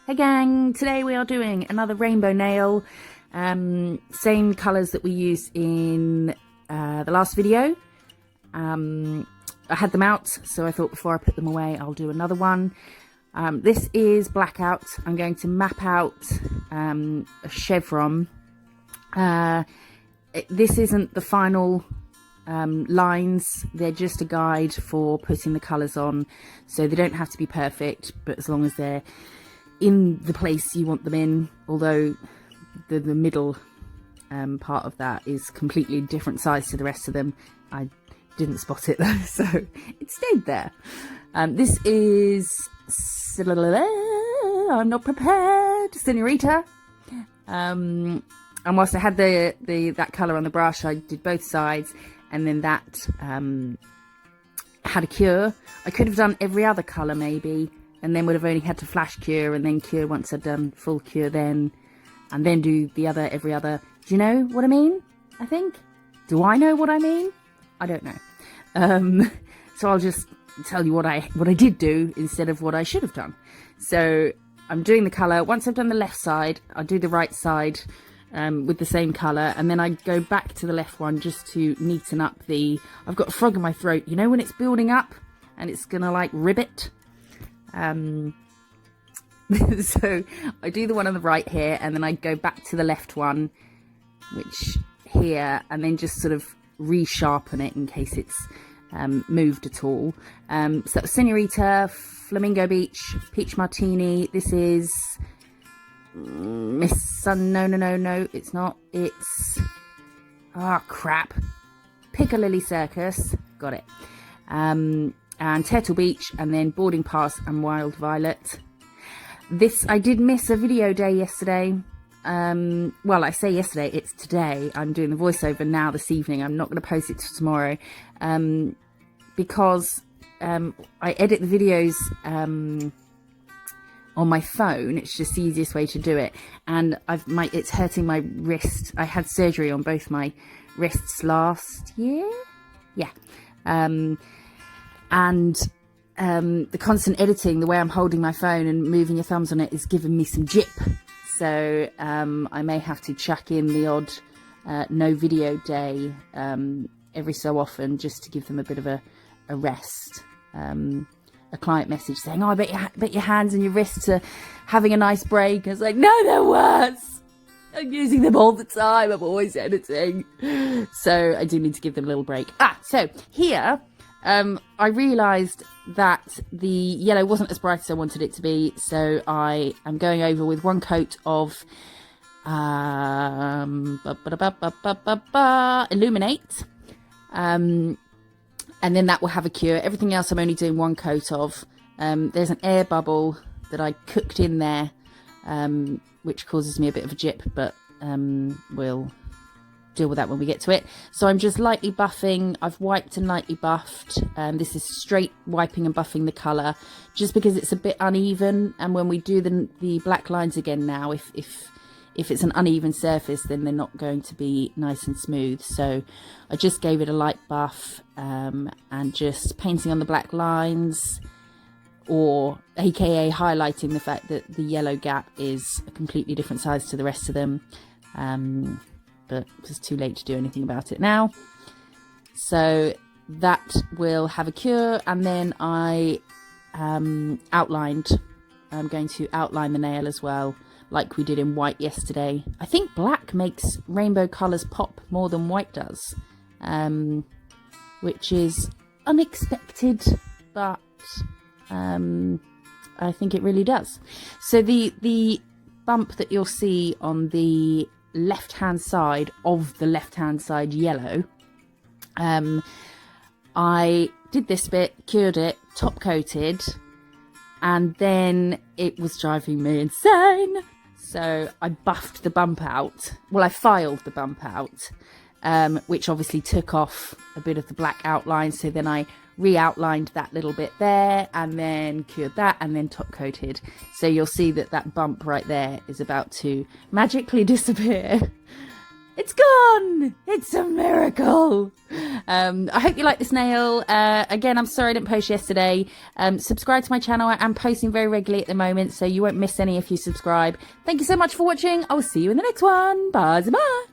Hey gang, today we are doing another rainbow nail, same colours that we used in the last video. I had them out, so I thought before I put them away I'll do another one. This is Blackout. I'm going to map out a chevron. This isn't the final lines, they're just a guide for putting the colours on, so they don't have to be perfect, but as long as they're in the place you want them in, although the middle part of that is completely different size to the rest of them. I didn't spot it though, so it stayed there. This is I'm not prepared, Señorita. And whilst I had that colour on the brush, I did both sides, and then that had a cure. I could have done every other colour maybe, and then would have only had to flash cure and then cure once I'd done full cure then, and then do the other every other. Do you know what I mean? I think. Do I know what I mean? I don't know. So I'll just tell you what I did do instead of what I should have done. So I'm doing the colour. Once I've done the left side, I do the right side with the same colour, and then I go back to the left one just to neaten up the... I've got a frog in my throat, you know, when it's building up and it's gonna like ribbit. So I do the one on the right here, and then I go back to the left one, which here, and then just sort of resharpen it in case it's moved at all. So that was Señorita, Flamingo Beach, Peach Martini. This is Miss Sun. No, it's not. It's crap. Piccalilli Circus. Got it. And Turtle Beach, and then Boarding Pass and Wild Violet. This, I did miss a video day yesterday. Well, I say yesterday, it's today. I'm doing the voiceover now this evening. I'm not going to post it till tomorrow, because I edit the videos on my phone. It's just the easiest way to do it, and it's hurting my wrist. I had surgery on both my wrists last year. Yeah. And the constant editing, the way I'm holding my phone and moving your thumbs on it, is giving me some jip. So I may have to chuck in the odd no video day every so often, just to give them a bit of a rest. A client message saying, "Oh, I bet your hands and your wrists are having a nice break." I was like, "No, they're worse. I'm using them all the time. I'm always editing." So I do need to give them a little break. So here... I realised that the yellow wasn't as bright as I wanted it to be, so I am going over with one coat of Illuminate, and then that will have a cure. Everything else I'm only doing one coat of. There's an air bubble that I cooked in there, which causes me a bit of a jip, but we'll deal with that when we get to it. So I'm just lightly buffing. I've wiped and lightly buffed. This is straight wiping and buffing the colour, just because it's a bit uneven, and when we do the black lines again now, if it's an uneven surface, then they're not going to be nice and smooth. So I just gave it a light buff, and just painting on the black lines, or aka highlighting the fact that the yellow gap is a completely different size to the rest of them. But it's too late to do anything about it now. So that will have a cure, and then I outlined. I'm going to outline the nail as well, like we did in white yesterday. I think black makes rainbow colours pop more than white does, which is unexpected, but I think it really does. So the bump that you'll see on the left hand side of the left hand side yellow, I did this bit, cured it, top coated, and then it was driving me insane, so I buffed the bump out. Well, I filed the bump out, which obviously took off a bit of the black outline, so then I re-outlined that little bit there, and then cured that, and then top coated. So you'll see that bump right there is about to magically disappear. It's gone. It's a miracle. I hope you like this nail. Again, I'm sorry I didn't post yesterday. Subscribe to my channel. I am posting very regularly at the moment, so you won't miss any if you subscribe. Thank you so much for watching. I will see you in the next one. Bye. Bye.